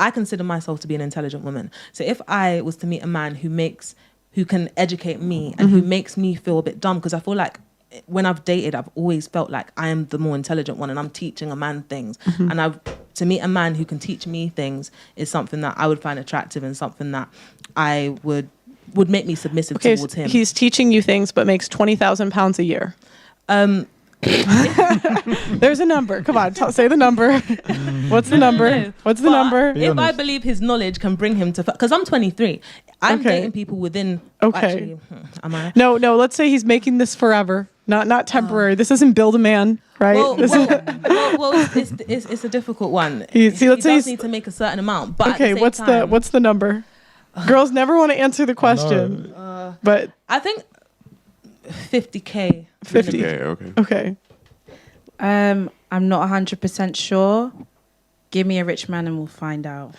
I consider myself to be an intelligent woman. So if I was to meet a man who can educate me and who makes me feel a bit dumb, because I feel like when I've dated, I've always felt like I am the more intelligent one and I'm teaching a man things. And to meet a man who can teach me things is something that I would find attractive and something that I would make me submissive towards him. He's teaching you things but makes 20,000 pounds a year. There's a number. Come on, say the number. What's the number? No. What's the number? If I believe his knowledge can bring him to, because I'm 23, I'm dating people within. Okay. Actually, am I? No. Let's say he's making this forever, not temporary. This isn't build a man, right? Well, it's a difficult one. He does need to make a certain amount. But okay, what's the number? Girls never want to answer the question, but I think 50K. 50. Okay. I'm not 100% sure. Give me a rich man and we'll find out.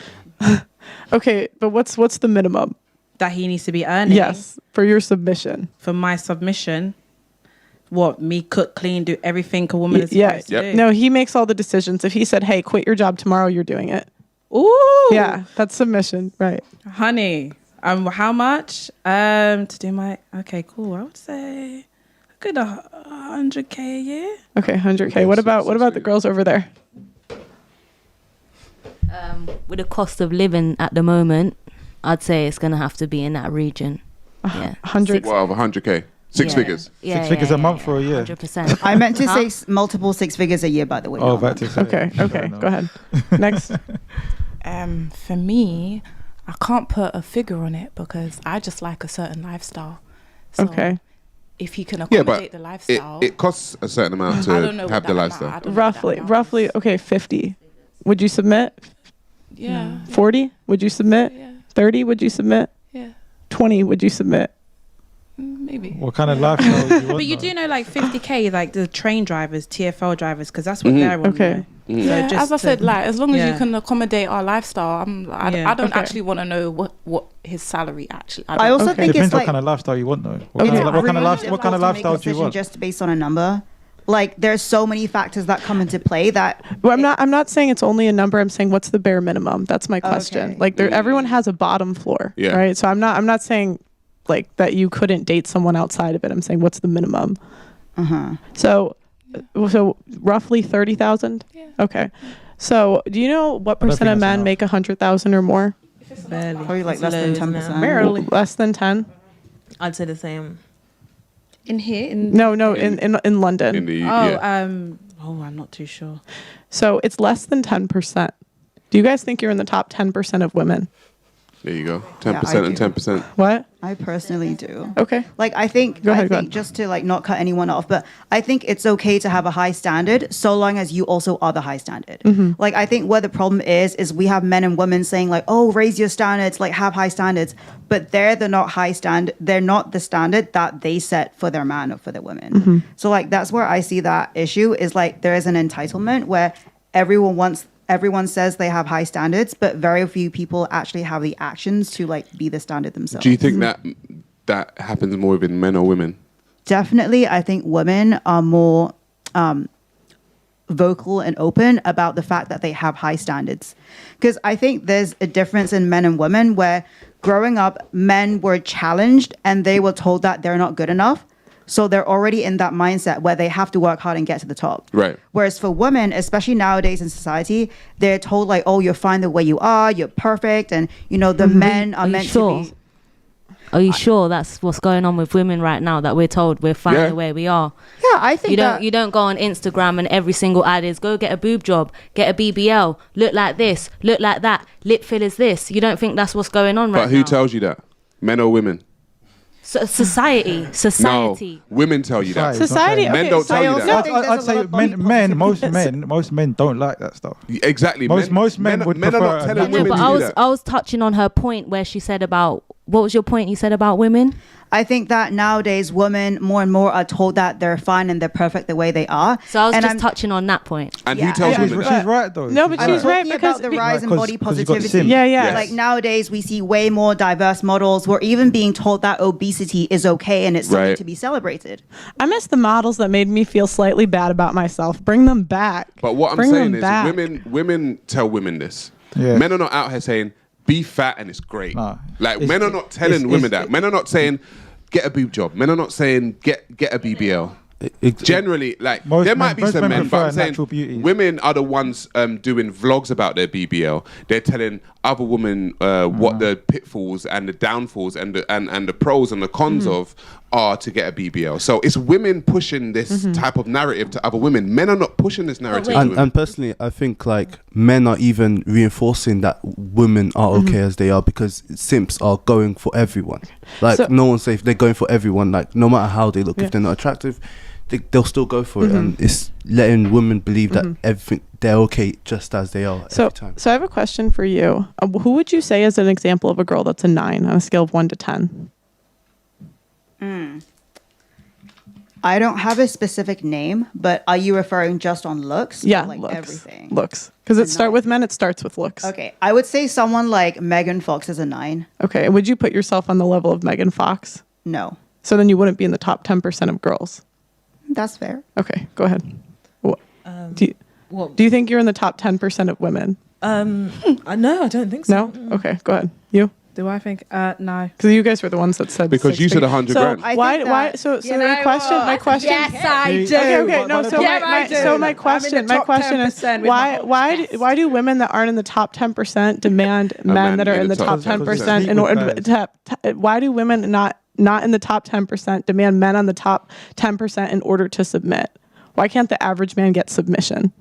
Okay, but what's the minimum that he needs to be earning? Yes, for your submission. For my submission, what, me cook, clean, do everything a woman is supposed to do? No, he makes all the decisions. If he said, "Hey, quit your job tomorrow," you're doing it. Ooh. Yeah, that's submission, right? Honey, how much? To do my okay, cool. I would say a good 100K a year. Okay, 100K. What about the girls over there? With the cost of living at the moment, I'd say it's gonna have to be in that region. Yeah, 100. Well, 100K, six figures. Yeah, six figures a month or a year. 100%. I meant to say multiple six figures a year, by the way. Oh, back to Okay. Go ahead. Next. For me, I can't put a figure on it because I just like a certain lifestyle. So Okay. if he can accommodate the lifestyle, it costs a certain amount to have the lifestyle. Roughly. Okay, 50. Would you submit? Yeah. 40? Would you submit? Yeah. 30? Would you submit? Yeah. 20? Would you submit? Maybe. What kind of lifestyle do you want? But you do know, like 50K, like the train drivers, TfL drivers, because that's what they're on. Okay. So Yeah, as I said, like as long as you yeah. can accommodate our lifestyle, I don't Okay. actually want to know what his salary actually. I also Okay. think Depends it's what like kind of lifestyle you want, though. What Okay. kind of really what kind of difficult to lifestyle make a do you decision want? just based on a number. Like there's so many factors that come into play that. Well, I'm not saying it's only a number. I'm saying what's the bare minimum? That's my question. Okay. Like everyone has a bottom floor, Yeah. right? So I'm not saying like that you couldn't date someone outside of it. I'm saying what's the minimum? So roughly 30,000. Yeah. Okay. So do you know what I don't percent of think that's men enough. make 100,000 or more? Barely. Probably like It's less than low, isn't it? 10%. Barely less than 10. I'd say the same. In here? No, in London. In the I'm not too sure. So it's less than 10%. Do you guys think you're in the top 10% of women? there you go, Yeah, 10% I and do. 10%. What? I personally do. Okay. Like I think Go ahead. just to like not cut anyone off, but I think it's okay to have a high standard so long as you also are the high standard. Like I think where the problem is we have men and women saying like, oh, raise your standards, like have high standards, but they're not high standard. They're not the standard that they set for their man or for their women. So like that's where I see that issue is like there is an entitlement where everyone says they have high standards, but very few people actually have the actions to like be the standard themselves. Do you think that happens more within men or women? Definitely, I think women are more vocal and open about the fact that they have high standards. Because I think there's a difference in men and women where growing up, men were challenged and they were told that they're not good enough. So they're already in that mindset where they have to work hard and get to the top. Right. Whereas for women, especially nowadays in society, they're told like, oh, you're fine the way you are, you're perfect. And, you know, the men are meant to be. Are you sure that's what's going on with women right now, that we're told we're fine the way we are? Yeah, I think you don't go on Instagram and every single ad is go get a boob job, get a BBL, look like this, look like that, lip fillers this. You don't think that's what's going on right now? But who tells you that? Men or women? Society. No, women tell you that. Society. Men okay, don't so tell you also that. think there's I'd a say lot of body most men don't like that stuff. Exactly. Most men would men are not prefer telling a No, women but to do that. I was touching on her point where she said about, what was your point you said about women? I think that nowadays women more and more are told that they're fine and they're perfect the way they are. So I was And just I'm- touching on that point. And Yeah, who tells yeah, women She's that? right though. No, but I'm she's right talking because about the rise in Right, body 'cause you got positivity. Sim. Yeah. Yes. Like nowadays, we see way more diverse models. We're even being told that obesity is okay and it's something Right. to be celebrated. I miss the models that made me feel slightly bad about myself. Bring them back. But what I'm Bring saying them is back. women tell women this. Yeah. Men are not out here saying, be fat and it's great. Nah. Like, men are not telling women that. Men are not saying, get a boob job. Men are not saying, get a BBL. Generally, like, there might be some men, but I'm saying women are the ones doing vlogs about their BBL. They're telling other women what the pitfalls and the downfalls and the pros and the cons of are to get a BBL. So it's women pushing this type of narrative to other women. Men are not pushing this narrative. And personally, I think like men are even reinforcing that women are okay as they are, because simps are going for everyone. Like, so, no one's safe. They're going for everyone. Like, no matter how they look, if they're not attractive, they'll still go for it. And it's letting women believe that everything, they're okay just as they are every time. So I have a question for you. Who would you say is an example of a girl that's a 9 on a scale of 1 to 10? I don't have a specific name, but are you referring just on looks? Yeah, or like looks. Everything. Looks. Because with men, it starts with looks. Okay, I would say someone like Megan Fox is a 9. Okay, would you put yourself on the level of Megan Fox? No. So then you wouldn't be in the top 10% of girls. That's fair. Okay, go ahead. Do you think you're in the top 10% of women? No, I don't think so. No? Okay, go ahead. You? Do I think? No. Because you guys were the ones that said because you said 100 grand. Why? So my question. Yes, I do. Okay. No. So my question is why do women that aren't in the top 10% demand men that are in the top 10%? In order why do women not in the top 10% demand men on the top 10% in order to submit? Why can't the average man get submission?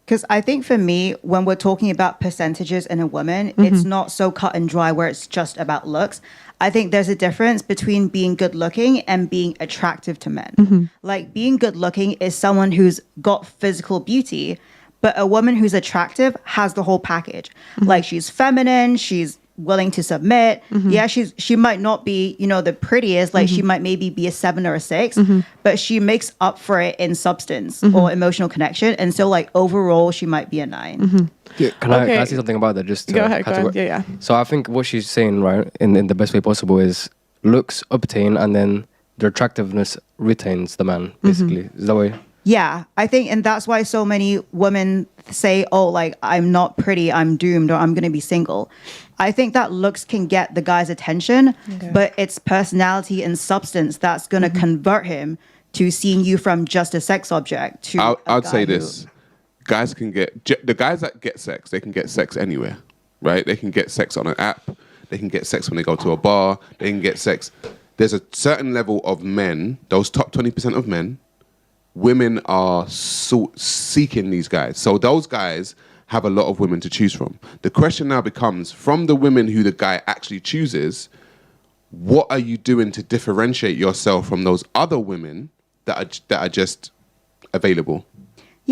Because I think for me, when we're talking about percentages in a woman, it's not so cut and dry where it's just about looks. I think there's a difference between being good looking and being attractive to men. Like, being good looking is someone who's got physical beauty, but a woman who's attractive has the whole package. Like, she's feminine, she's willing to submit. Yeah, she might not be, the prettiest, like she might maybe be a 7 or a 6, but she makes up for it in substance or emotional connection. And so, like, overall, she might be a 9. Yeah, can I say something about that? Just go ahead. Yeah. So I think what she's saying, right, in the best way possible, is looks obtain and then the attractiveness retains the man, basically. Is that way? Yeah, I think, and that's why so many women say, oh, like, I'm not pretty, I'm doomed, or I'm going to be single. I think that looks can get the guy's attention, but it's personality and substance that's going to convert him to seeing you from just a sex object to I'd say this. Guys can the guys that get sex, they can get sex anywhere, right? They can get sex on an app. They can get sex when they go to a bar. They can get sex. There's a certain level of men, those top 20% of men, women are seeking these guys. So those guys have a lot of women to choose from. The question now becomes, from the women who the guy actually chooses, what are you doing to differentiate yourself from those other women that are just available?